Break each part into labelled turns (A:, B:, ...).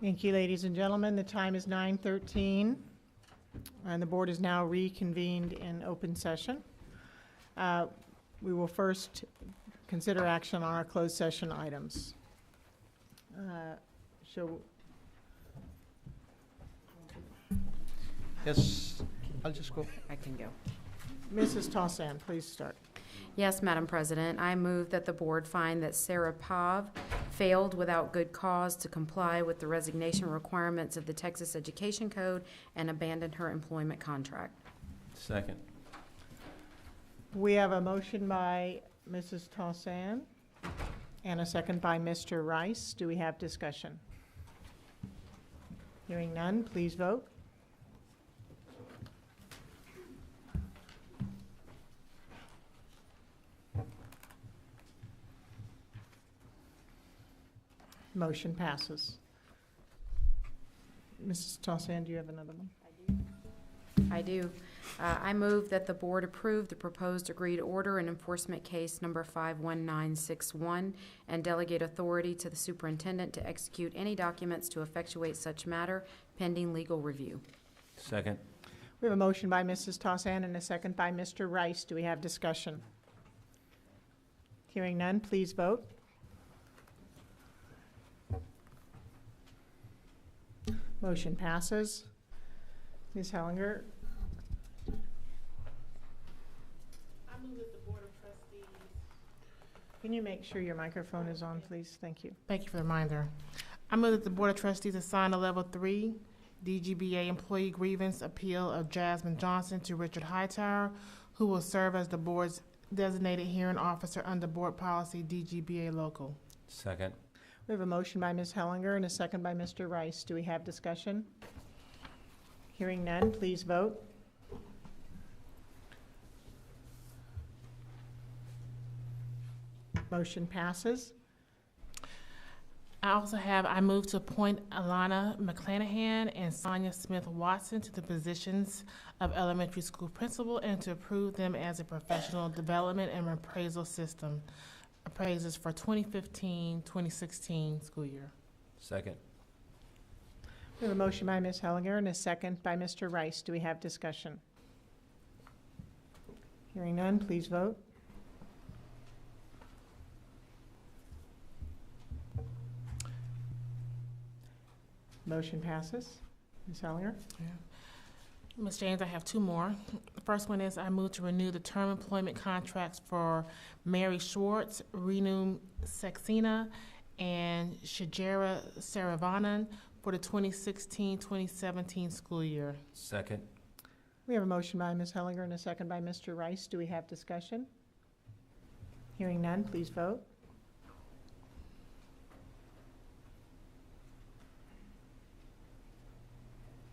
A: Thank you, ladies and gentlemen. The time is 9:13, and the board is now reconvened in open session. We will first consider action on our closed session items. So,
B: Yes, I'll just go.
C: I can go.
A: Mrs. Tossan, please start.
C: Yes, Madam President, I move that the board find that Sarah Pav failed without good cause to comply with the resignation requirements of the Texas Education Code and abandoned her employment contract.
B: Second.
A: We have a motion by Mrs. Tossan and a second by Mr. Rice. Do we have discussion? Hearing none, please vote. Motion passes. Mrs. Tossan, do you have another one?
C: I do. I move that the board approve the proposed agreed order and enforcement case number 51961 and delegate authority to the superintendent to execute any documents to effectuate such matter pending legal review.
B: Second.
A: We have a motion by Mrs. Tossan and a second by Mr. Rice. Do we have discussion? Hearing none, please vote. Motion passes. Ms. Hellinger?
D: I move that the Board of Trustees.
A: Can you make sure your microphone is on, please? Thank you.
D: Thank you for the reminder. I move that the Board of Trustees assign a Level 3 DGBA employee grievance appeal of Jasmine Johnson to Richard Hightower, who will serve as the board's designated hearing officer under Board Policy DGBA Local.
B: Second.
A: We have a motion by Ms. Hellinger and a second by Mr. Rice. Do we have discussion? Hearing none, please vote. Motion passes.
D: I move to appoint Alana McClanahan and Sonia Smith Watson to the positions of elementary school principal and to approve them as a professional development and appraisal system appraisers for 2015-2016 school year.
B: Second.
A: We have a motion by Ms. Hellinger and a second by Mr. Rice. Do we have discussion? Hearing none, please vote. Motion passes. Ms. Hellinger?
D: Ms. James, I have two more. The first one is I move to renew the term employment contracts for Mary Schwartz, Renum Saxena, and Shajara Saravanan for the 2016-2017 school year.
B: Second.
A: We have a motion by Ms. Hellinger and a second by Mr. Rice. Do we have discussion? Hearing none, please vote.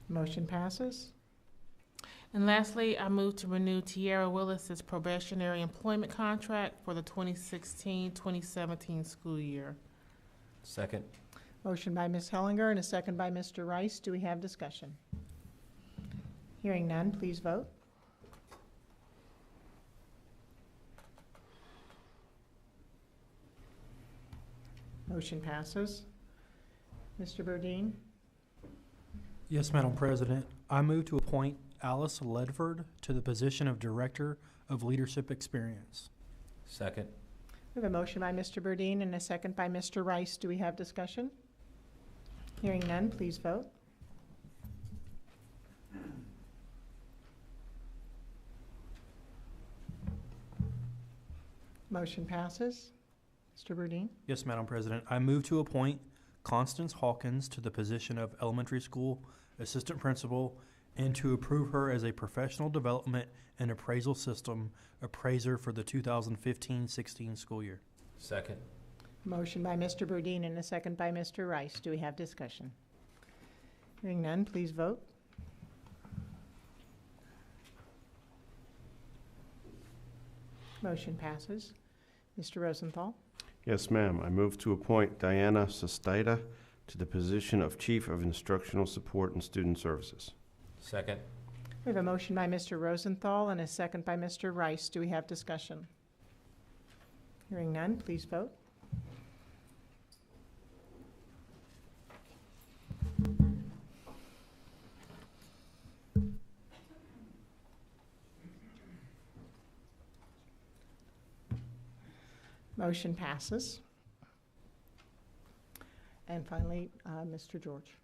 A: Motion passes.
D: And lastly, I move to renew Tierra Willis's probationary employment contract for the 2016-2017 school year.
B: Second.
A: Motion by Ms. Hellinger and a second by Mr. Rice. Do we have discussion? Hearing none, please vote. Motion passes. Mr. Burdine?
E: Yes, Madam President. I move to appoint Alice Ledford to the position of Director of Leadership Experience.
B: Second.
A: We have a motion by Mr. Burdine and a second by Mr. Rice. Do we have discussion? Hearing none, please vote. Motion passes. Mr. Burdine?
E: Yes, Madam President. I move to appoint Constance Hawkins to the position of Elementary School Assistant Principal and to approve her as a professional development and appraisal system appraiser for the 2015-16 school year.
B: Second.
A: Motion by Mr. Burdine and a second by Mr. Rice. Do we have discussion? Hearing none, please vote. Motion passes. Mr. Rosenthal?
F: Yes, ma'am. I move to appoint Diana Sestaita to the position of Chief of Instructional Support and Student Services.
B: Second.
A: We have a motion by Mr. Rosenthal and a second by Mr. Rice. Do we have discussion? Hearing none, please vote. Motion passes. And finally, Mr. George.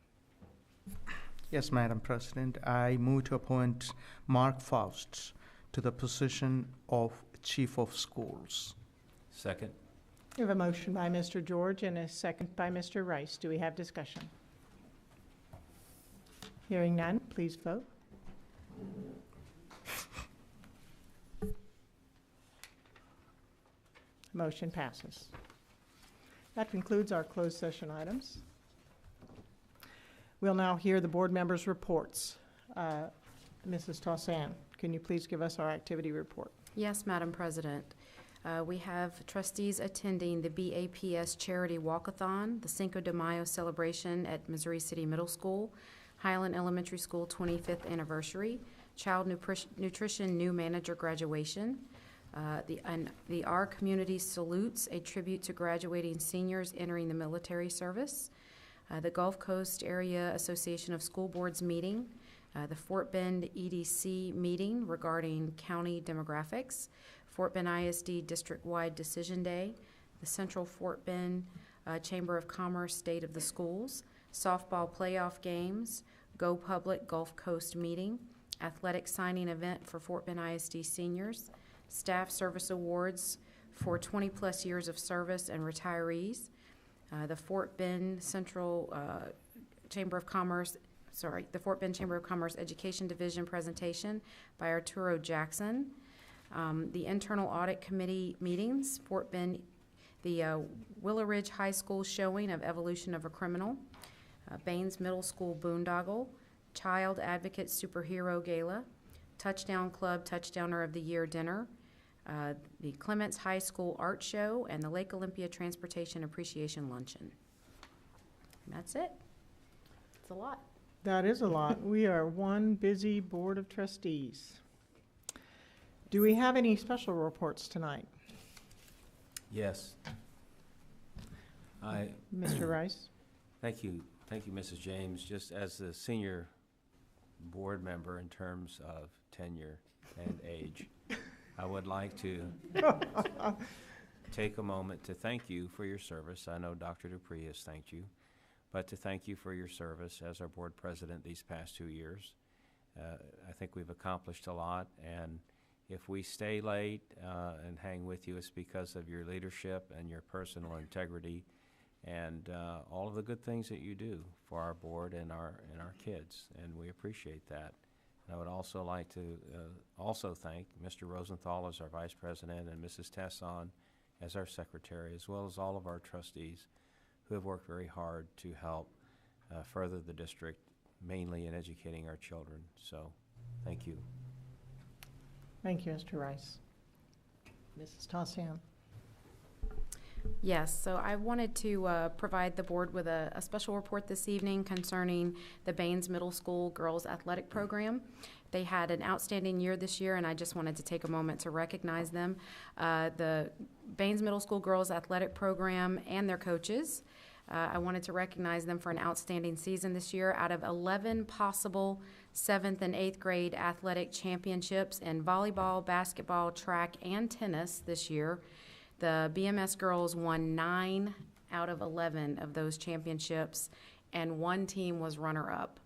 G: Yes, Madam President, I move to appoint Mark Faust to the position of Chief of Schools.
B: Second.
A: We have a motion by Mr. George and a second by Mr. Rice. Do we have discussion? Hearing none, please vote. Motion passes. That concludes our closed session items. We'll now hear the board members' reports. Mrs. Tossan, can you please give us our activity report?
C: Yes, Madam President. We have trustees attending the BAPS Charity Walkathon, the Cinco de Mayo celebration at Missouri City Middle School, Highland Elementary School 25th anniversary, Child Nutrition New Manager graduation, the Our Community Salutes, a tribute to graduating seniors entering the military service, the Gulf Coast Area Association of School Boards meeting, the Fort Bend EDC meeting regarding county demographics, Fort Bend ISD District-Wide Decision Day, the Central Fort Bend Chamber of Commerce State of the Schools, softball playoff games, Go Public Gulf Coast meeting, athletic signing event for Fort Bend ISD seniors, staff service awards for 20-plus years of service and retirees, the Fort Bend Central Chamber of Commerce, the Fort Bend Chamber of Commerce Education Division presentation by Arturo Jackson, the Internal Audit Committee meetings, Fort Bend, the Willow Ridge High School showing of Evolution of a Criminal, Baines Middle School boondoggle, Child Advocate Superhero Gala, Touchdown Club Touchdowner of the Year dinner, the Clements High School art show, and the Lake Olympia Transportation Appreciation Luncheon. And that's it. It's a lot.
A: That is a lot. We are one busy board of trustees. Do we have any special reports tonight?
B: Yes.
A: Mr. Rice?
B: Thank you, Mrs. James. Just as the senior board member in terms of tenure and age, I would like to take a moment to thank you for your service. I know Dr. Dupree has thanked you, but to thank you for your service as our board president these past 2 years. I think we've accomplished a lot, and if we stay late and hang with you, it's because of your leadership and your personal integrity and all of the good things that you do for our board and our kids, and we appreciate that. And I would also like to also thank Mr. Rosenthal as our vice president and Mrs. Tesson as our secretary, as well as all of our trustees who have worked very hard to help further the district, mainly in educating our children. So, thank you.
A: Thank you, Mr. Rice. Mrs. Tossan?
C: Yes, so I wanted to provide the board with a special report this evening concerning the Baines Middle School Girls Athletic Program. They had an outstanding year this year, and I just wanted to take a moment to recognize them. The Baines Middle School Girls Athletic Program and their coaches, I wanted to recognize them for an outstanding season this year. Out of 11 possible 7th and 8th grade athletic championships in volleyball, basketball, track, and tennis this year, the BMS girls won 9 out of 11 of those championships, and one team was runner-up.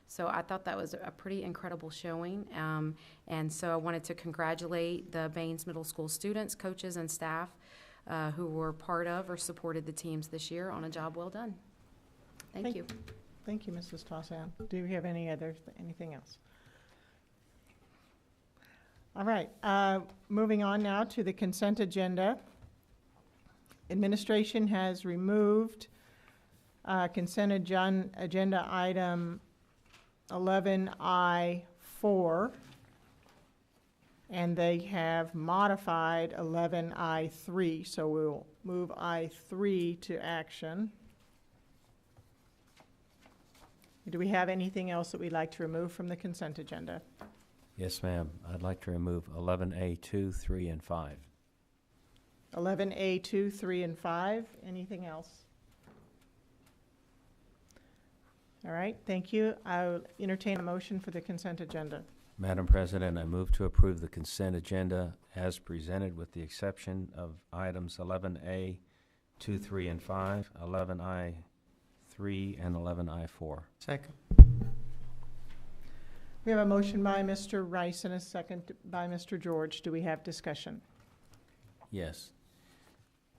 C: So I thought that was a pretty incredible showing, and so I wanted to congratulate the Baines Middle School students, coaches, and staff who were part of or supported the teams this year on a job well done. Thank you.
A: Thank you, Mrs. Tossan. Do we have anything else? All right, moving on now to the consent agenda. Administration has removed consent agenda item 11I4, and they have modified 11I3, so we'll move I3 to action. Do we have anything else that we'd like to remove from the consent agenda?
B: Yes, ma'am. I'd like to remove 11A2, 3, and 5.
A: 11A2, 3, and 5. Anything else? All right, thank you. I'll entertain a motion for the consent agenda.
B: Madam President, I move to approve the consent agenda as presented with the exception of items 11A, 2, 3, and 5, 11I, 3, and 11I4.
G: Second.
A: We have a motion by Mr. Rice and a second by Mr. George. Do we have discussion?
B: Yes.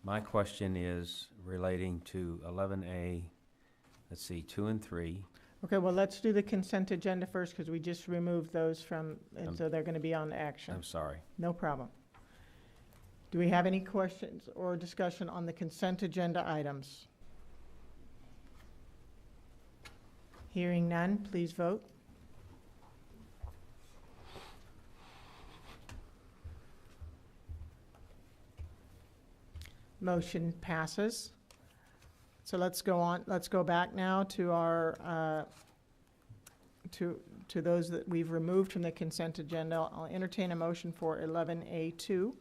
B: My question is relating to 11A, let's see, 2 and 3.
A: Okay, well, let's do the consent agenda first because we just removed those from, and so they're going to be on action.
B: I'm sorry.
A: No problem. Do we have any questions or discussion on the consent agenda items? Hearing none, please vote. Motion passes. So let's go back now to our, to those that we've removed from the consent agenda. I'll entertain a motion for 11A2.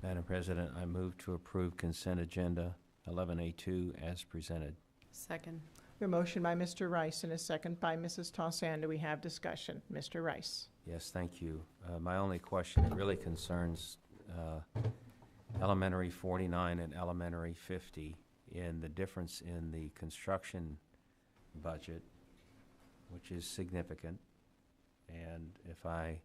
B: Madam President, I move to approve consent agenda 11A2 as presented.
C: Second.
A: A motion by Mr. Rice and a second by Mrs. Tossan. Do we have discussion? Mr. Rice.
B: Yes, thank you. My only question, it really concerns elementary 49 and elementary 50 in the difference in the construction budget, which is significant. And if I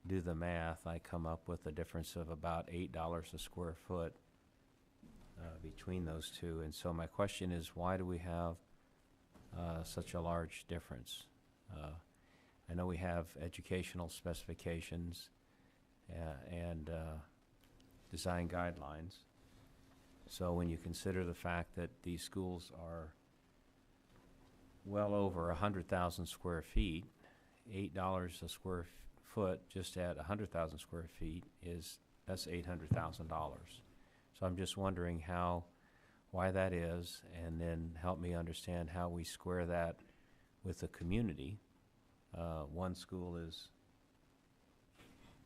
B: do the math, I come up with a difference of about $8 a square foot between those two. And so my question is, why do we have such a large difference? I know we have educational specifications and design guidelines. So when you consider the fact that these schools are well over 100,000 square feet, $8 a square foot just at 100,000 square feet that's $800,000. So I'm just wondering why that is, and then help me understand how we square that with the community. One school is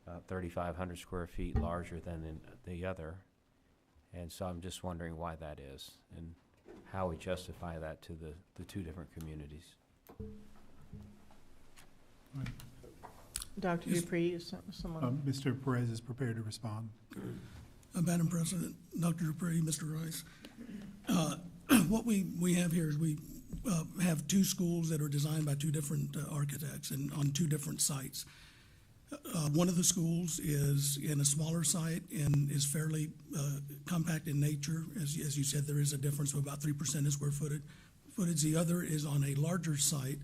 B: about 3,500 square feet larger than the other. And so I'm just wondering why that is and how we justify that to the two different communities.
A: Dr. Dupree, is someone?
H: Mr. Perez is prepared to respond.
I: Madam President, Dr. Dupree, Mr. Rice. What we have here is we have two schools that are designed by two different architects and on two different sites. One of the schools is in a smaller site and is fairly compact in nature. As you said, there is a difference of about 3% in square footage. The other is on a larger site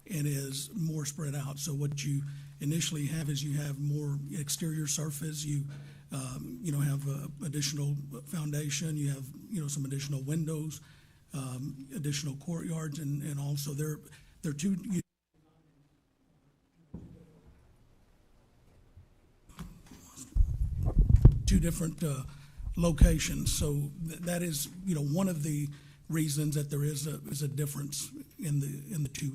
I: and is more spread out. So what you initially have is you have more exterior surface. You have additional foundation. You have some additional windows, additional courtyards, and also there are two different locations. So that is one of the reasons that there is a difference in the two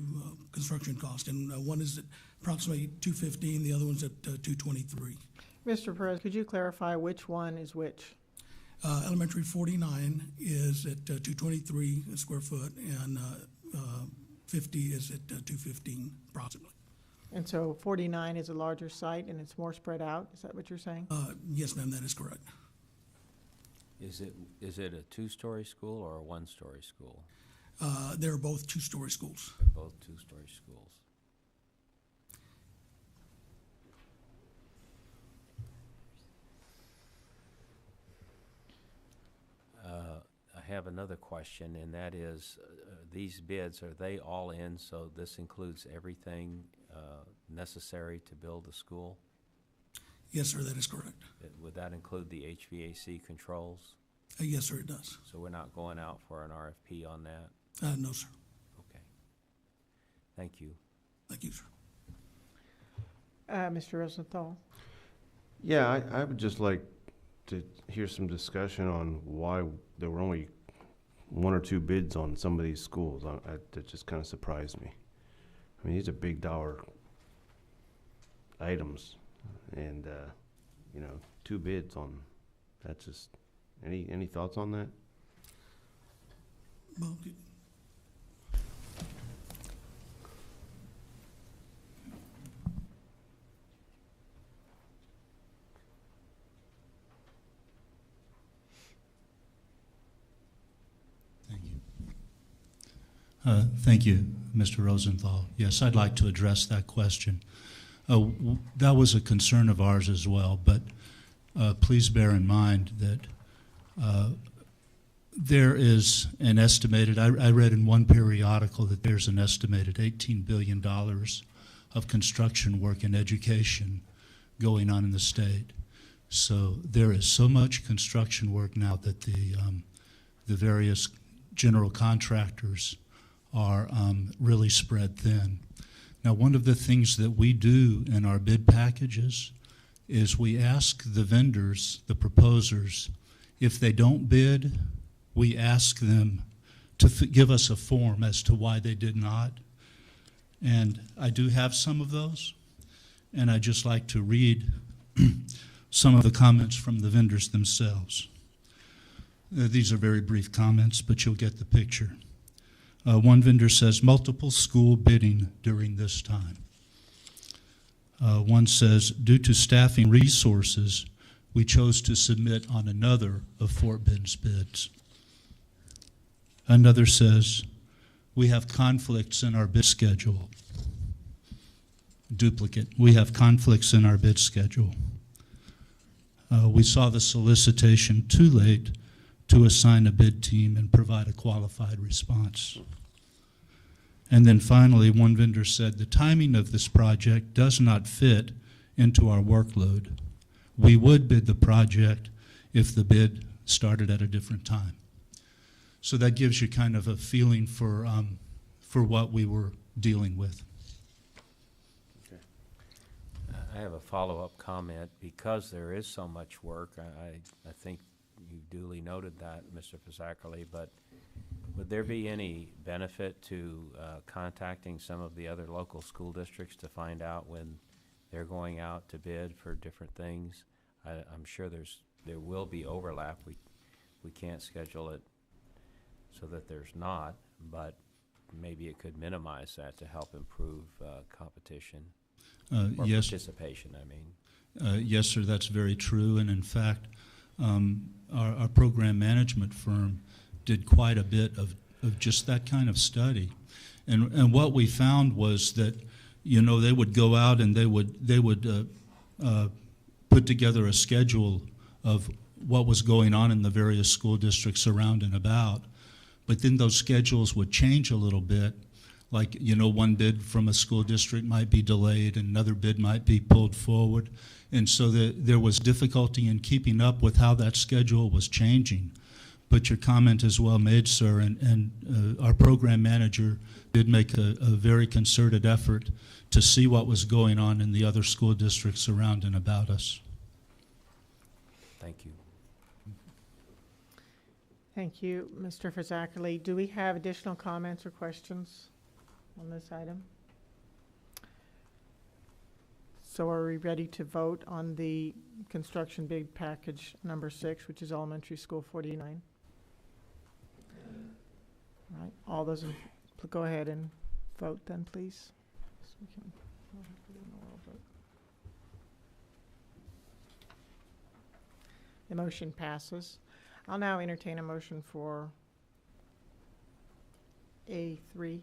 I: construction costs, and one is at approximately $215, the other one's at $223.
A: Mr. Perez, could you clarify which one is which?
I: Elementary 49 is at 223 a square foot, and 50 is at 215 approximately.
A: And so 49 is a larger site and it's more spread out? Is that what you're saying?
I: Yes, ma'am, that is correct.
B: Is it a two-story school or a one-story school?
I: They're both two-story schools.
B: They're both two-story schools. I have another question, and that is, these bids, are they all in, so this includes everything necessary to build the school?
I: Yes, sir, that is correct.
B: Would that include the HVAC controls?
I: Yes, sir, it does.
B: So we're not going out for an RFP on that?
I: No, sir.
B: Okay. Thank you.
I: Thank you, sir.
A: Mr. Rosenthal?
F: Yeah, I would just like to hear some discussion on why there were only one or two bids on some of these schools. That just kind of surprised me. I mean, these are big dollar items, and two bids on that. Just any thoughts on that?
I: Well,
J: Thank you, Mr. Rosenthal. Yes, I'd like to address that question. That was a concern of ours as well, but please bear in mind that there is an estimated, I read in one periodical that there's an estimated $18 billion of construction work in education going on in the state. So there is so much construction work now that the various general contractors are really spread thin. Now, one of the things that we do in our bid packages is we ask the vendors, the proposers, if they don't bid, we ask them to give us a form as to why they did not. And I do have some of those, and I'd just like to read some of the comments from the vendors themselves. These are very brief comments, but you'll get the picture. One vendor says, multiple school bidding during this time. One says, due to staffing resources, we chose to submit on another of Fort Bend's bids. Another says, we have conflicts in our bid schedule. Duplicate, we have conflicts in our bid schedule. We saw the solicitation too late to assign a bid team and provide a qualified response. And then finally, one vendor said, the timing of this project does not fit into our workload. We would bid the project if the bid started at a different time. So that gives you kind of a feeling for what we were dealing with.
B: I have a follow-up comment. Because there is so much work, I think you duly noted that, Mr. Pizzackerly, but would there be any benefit to contacting some of the other local school districts to find out when they're going out to bid for different things? I'm sure there will be overlap. We can't schedule it so that there's not, but maybe it could minimize that to help improve competition or
J: yes.
B: participation, I mean.
J: Yes, sir, that's very true. And in fact, our program management firm did quite a bit of just that kind of study. And what we found was that, you know, they would go out and they would put together a schedule of what was going on in the various school districts around and about. But then those schedules would change a little bit. Like, you know, one bid from a school district might be delayed, and another bid might be pulled forward. And so there was difficulty in keeping up with how that schedule was changing. But your comment is well made, sir, and our program manager did make a very concerted effort to see what was going on in the other school districts around and about us.
B: Thank you.
A: Thank you, Mr. Pizzackerly. Do we have additional comments or questions on this item? So are we ready to vote on the construction bid package number 6, which is Elementary School 49? All right, all those, go ahead and vote then, please. So we can, we'll have to do an oral vote. The motion passes. I'll now entertain a motion for A3.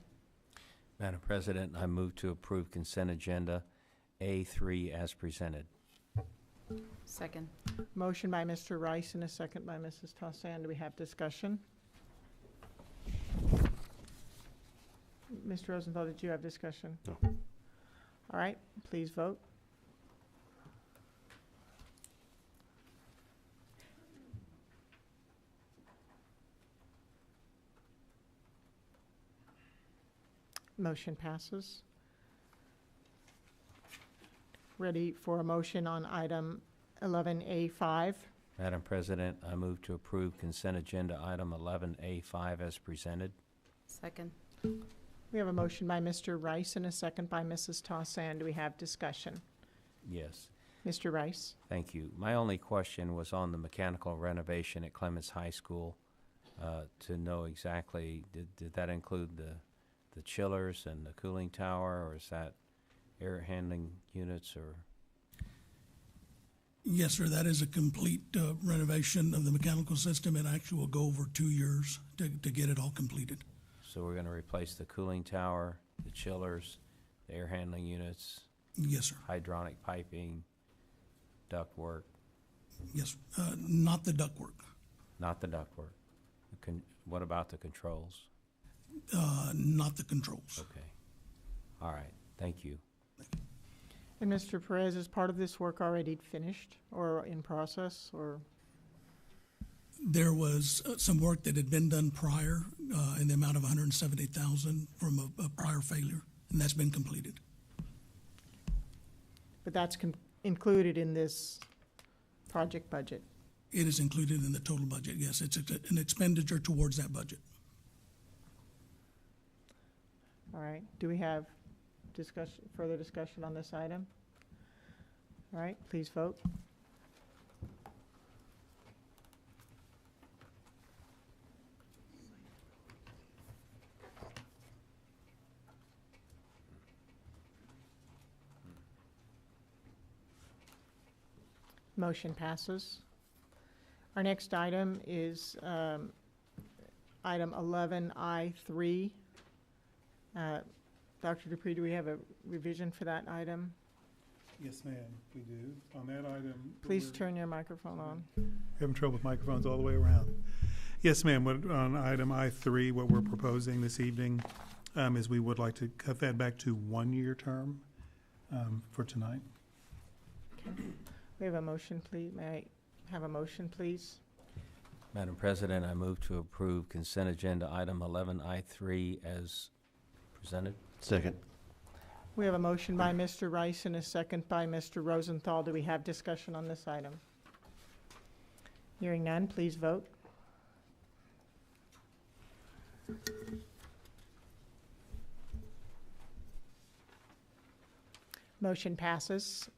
B: Madam President, I move to approve consent agenda A3 as presented.
C: Second.
A: Motion by Mr. Rice and a second by Mrs. Tossan. Do we have discussion? Mr. Rosenthal, did you have discussion?
F: No.
A: All right, please vote. Motion passes. Ready for a motion on item 11A5.
B: Madam President, I move to approve consent agenda item 11A5 as presented.
C: Second.
A: We have a motion by Mr. Rice and a second by Mrs. Tossan. Do we have discussion?
B: Yes.
A: Mr. Rice?
B: Thank you. My only question was on the mechanical renovation at Clemens High School, to know exactly, did that include the chillers and the cooling tower, or is that air handling units, or?
I: Yes, sir, that is a complete renovation of the mechanical system. It actually will go over 2 years to get it all completed.
B: So we're gonna replace the cooling tower, the chillers, the air handling units,
I: Yes, sir.
B: hydronic piping, ductwork,
I: Yes, not the ductwork,
B: not the ductwork. What about the controls?
I: not the controls.
B: Okay. All right, thank you.
A: And Mr. Perez, is part of this work already finished or in process, or?
I: There was some work that had been done prior in the amount of $170,000 from a prior failure, and that's been completed.
A: But that's included in this project budget?
I: It is included in the total budget, yes. It's an expenditure towards that budget.
A: All right, do we have further discussion on this item? All right, please vote. Motion passes. Our next item is item 11I3. Dr. Dupree, do we have a revision for that item?
H: Yes, ma'am, we do. On that item.
A: Please
H: we're
A: turn your microphone on.
H: Having trouble with microphones all the way around. Yes, ma'am, on item I3, what we're proposing this evening is we would like to cut that back to 1-year term for tonight.
A: We have a motion, please. May I have a motion, please?
B: Madam President, I move to approve consent agenda item 11I3 as presented.
F: Second.
A: We have a motion by Mr. Rice and a second by Mr. Rosenthal. Do we have discussion on this item? Hearing none, please vote. Motion passes.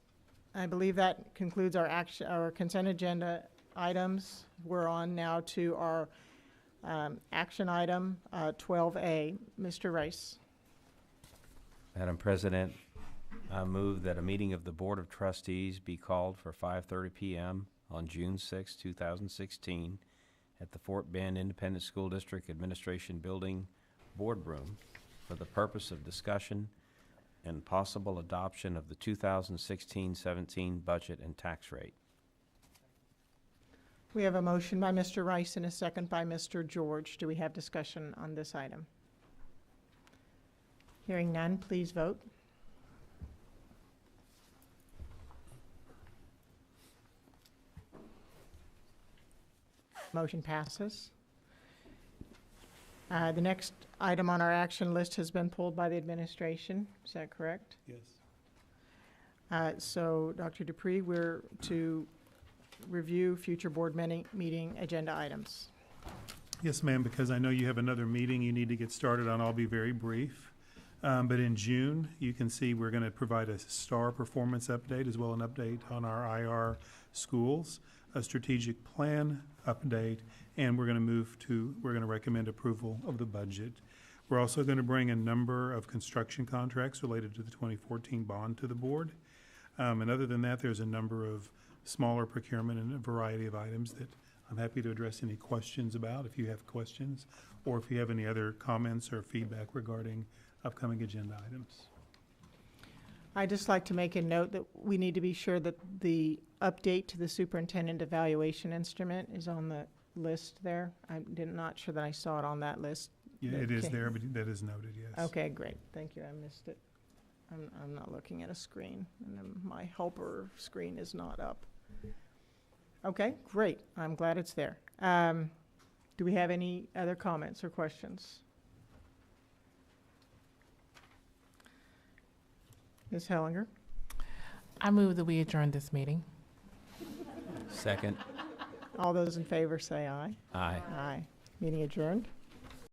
A: I believe that concludes our consent agenda items. We're on now to our action item 12A. Mr. Rice.
B: Madam President, I move that a meeting of the Board of Trustees be called for 5:30 p.m. on June 6, 2016 at the Fort Bend Independent School District Administration Building Boardroom for the purpose of discussion and possible adoption of the 2016-17 budget and tax rate.
A: We have a motion by Mr. Rice and a second by Mr. George. Do we have discussion on this item? Hearing none, please vote. Motion passes. The next item on our action list has been pulled by the administration. Is that correct?
H: Yes.
A: So, Dr. Dupree, we're to review future board meeting agenda items.
H: Yes, ma'am, because I know you have another meeting you need to get started on. I'll be very brief. But in June, you can see we're going to provide a STAR performance update as well as an update on our IR schools, a strategic plan update, and we're going to recommend approval of the budget. We're also going to bring a number of construction contracts related to the 2014 bond to the board. And other than that, there's a number of smaller procurement and a variety of items that I'm happy to address any questions about if you have questions, or if you have any other comments or feedback regarding upcoming agenda items.
A: I'd just like to make a note that we need to be sure that the update to the superintendent evaluation instrument is on the list there. I'm not sure that I saw it on that list.
H: Yeah, it is
A: Okay.
H: there, but that is noted, yes.
A: Okay, great. Thank you. I missed it. I'm not looking at a screen, and then my helper screen is not up. Okay, great. I'm glad it's there. Do we have any other comments or questions? Ms. Hellinger?
D: I move that we adjourn this meeting.
B: Second.
A: All those in favor say aye.
B: Aye.
A: Aye. Meeting adjourned.